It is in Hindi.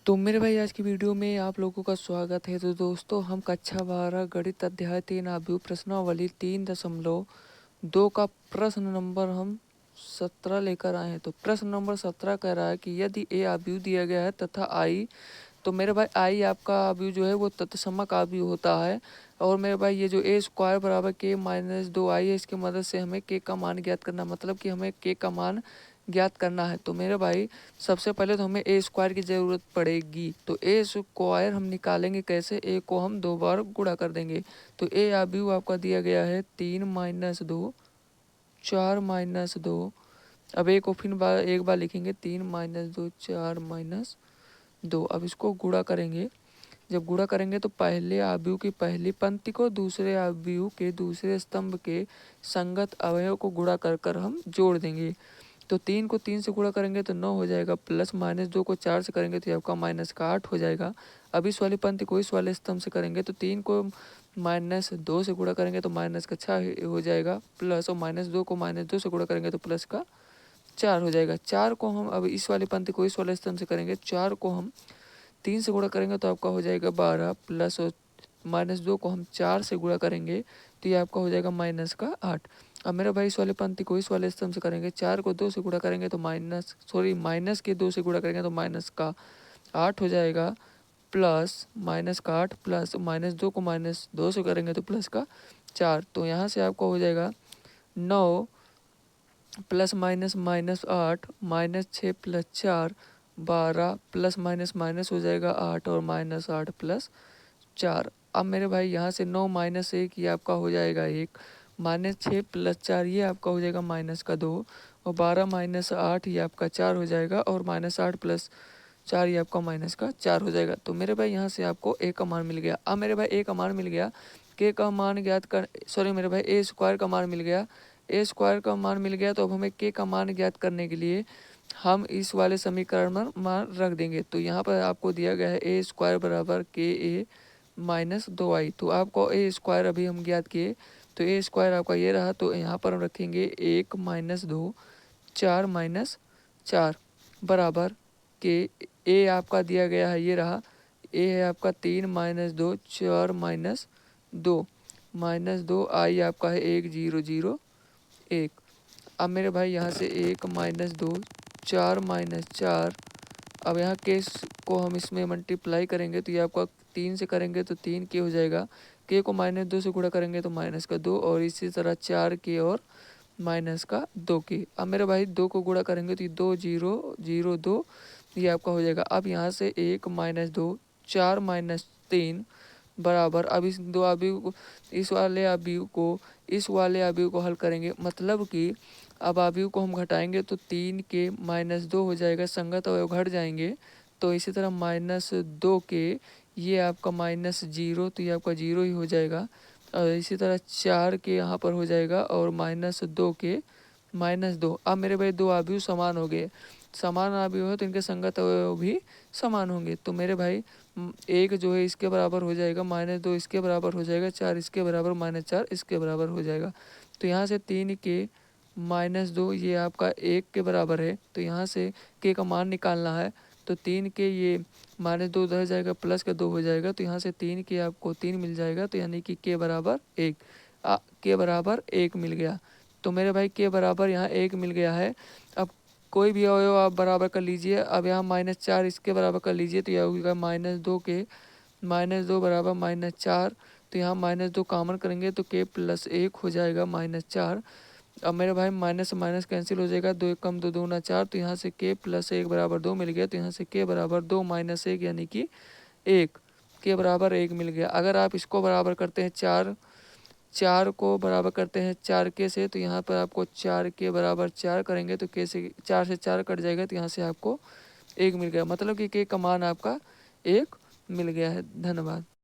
तो मेरे भाई आज की वीडियो में आप लोगों का स्वागत है। तो दोस्तों हम कक्षा 12 गणित अध्याय 3 अवयव प्रश्नावली 3.2 का प्रश्न नंबर हम 17 लेकर आए हैं। तो प्रश्न नंबर 17 कह रहा है कि यदि ए अवयव दिया गया है तथा आई, तो मेरे भाई आई आपका अवयव जो है वो तत्समक अवयव होता है। और मेरे भाई ये जो ए स्क्वायर बराबर के माइनस 2 आई है, इसकी मदद से हमें के का मान ज्ञात करना, मतलब कि हमें के का मान ज्ञात करना है। तो मेरे भाई सबसे पहले तो हमें ए स्क्वायर की ज़रूरत पड़ेगी। तो ए स्क्वायर हम निकालेंगे कैसे, ए को हम 2 बार गुणा कर देंगे। तो ए अवयव आपका दिया गया है 3-2 4-2। अब ए को फिर एक बार लिखेंगे 3-2 4-2। अब इसको गुणा करेंगे। जब गुणा करेंगे तो पहले अवयव की पहली पंक्ति को दूसरे अवयव के दूसरे स्तंभ के संगत अवयव को गुणा कर कर हम जोड़ देंगे। तो 3 को 3 से गुणा करेंगे तो 9 हो जाएगा, प्लस -2 को 4 से करेंगे तो ये आपका -8 हो जाएगा। अब इस वाली पंक्ति को इस वाले स्तंभ से करेंगे तो 3 को -2 से गुणा करेंगे तो -6 हो जाएगा, प्लस और -2 को -2 से गुणा करेंगे तो +4 हो जाएगा। 4 को हम अब इस वाली पंक्ति को इस वाले स्तंभ से करेंगे, 4 को हम 3 से गुणा करेंगे तो आपका हो जाएगा 12, प्लस और -2 को हम 4 से गुणा करेंगे तो ये आपका हो जाएगा -8। अब मेरा भाई इस वाले पंक्ति को इस वाले स्तंभ से करेंगे, 4 को 2 से गुणा करेंगे तो माइनस के 2 से गुणा करेंगे तो -8 हो जाएगा, प्लस -8 प्लस -2 को -2 से करेंगे तो +4। तो यहाँ से आपका हो जाएगा 9 plus minus -8 -6 plus 4 12, plus minus minus हो जाएगा 8 और -8 प्लस 4। अब मेरे भाई यहाँ से 9 माइनस 1 ये आपका हो जाएगा 1, -6 प्लस 4 ये आपका हो जाएगा -2, और 12 माइनस 8 ये आपका 4 हो जाएगा, और -8 प्लस 4 ये आपका -4 हो जाएगा। तो मेरे भाई यहाँ से आपको ए का मान मिल गया। अब मेरे भाई ए का मान मिल गया, के का मान ज्ञात कर, सॉरी मेरे भाई ए स्क्वायर का मान मिल गया। ए स्क्वायर का मान मिल गया तो अब हमें के का मान ज्ञात करने के लिए हम इस वाले समीकरण में मान रख देंगे। तो यहाँ पर आपको दिया गया है ए स्क्वायर बराबर के ए -2i। तो आपको ए स्क्वायर अभी हम ज्ञात किए, तो ए स्क्वायर आपका ये रहा। तो यहाँ पर हम रखेंगे 1 -2 4 बराबर के ए आपका दिया गया है ये रहा, ए है आपका 3-2 4-2 -2 i आपका है 1 0 0 1। अब मेरे भाई यहाँ से 1 -2 4 -4, अब यहाँ के को हम इसमें मल्टीप्लाई करेंगे तो ये आपका 3 से करेंगे तो 3 के हो जाएगा, के को -2 से गुणा करेंगे तो -2, और इसी तरह 4 के और -2 के। अब मेरे भाई 2 को गुणा करेंगे तो ये 2 0 0 2 ये आपका हो जाएगा। अब यहाँ से 1 -2 4 -3 बराबर, अब इस दो अवयव को इस वाले अवयव को इस वाले अवयव को हल करेंगे, मतलब कि अब अवयव को हम घटाएंगे तो 3 के -2 हो जाएगा, संगत अवयव घट जाएंगे। तो इसी तरह -2 के ये आपका -0, तो ये आपका 0 ही हो जाएगा। और इसी तरह 4 के यहाँ पर हो जाएगा, और -2 के -2। अब मेरे भाई दो अवयव समान हो गए, समान अवयव है तो इनके संगत अवयव भी समान होंगे। तो मेरे भाई एक जो है इसके बराबर हो जाएगा, -2 इसके बराबर हो जाएगा, 4 इसके बराबर, -4 इसके बराबर हो जाएगा। तो यहाँ से 3 के -2 ये आपका 1 के बराबर है। तो यहाँ से के का मान निकालना है, तो 3 के ये -2 उधर जाएगा, प्लस का 2 हो जाएगा, तो यहाँ से 3 के आपको 3 मिल जाएगा। तो यानी कि के बराबर 1, के बराबर 1 मिल गया। तो मेरे भाई के बराबर यहाँ 1 मिल गया है। अब कोई भी अवयव आप बराबर कर लीजिए। अब यहाँ -4 इसके बराबर कर लीजिए, तो यह होगा -2 के -2 बराबर -4। तो यहाँ -2 कॉमन करेंगे तो के +1 हो जाएगा -4। अब मेरे भाई माइनस से माइनस कैंसिल हो जाएगा, 2 1 कम 2 2 4। तो यहाँ से के +1 बराबर 2 मिल गया। तो यहाँ से के बराबर 2 - 1 यानी कि 1, के बराबर 1 मिल गया। अगर आप इसको बराबर करते हैं 4 को बराबर करते हैं 4 के से, तो यहाँ पर आपको 4 के बराबर 4 करेंगे तो के से 4 से 4 कट जाएगा, तो यहाँ से आपको 1 मिल गया, मतलब कि के का मान आपका 1 मिल गया है। धन्यवाद।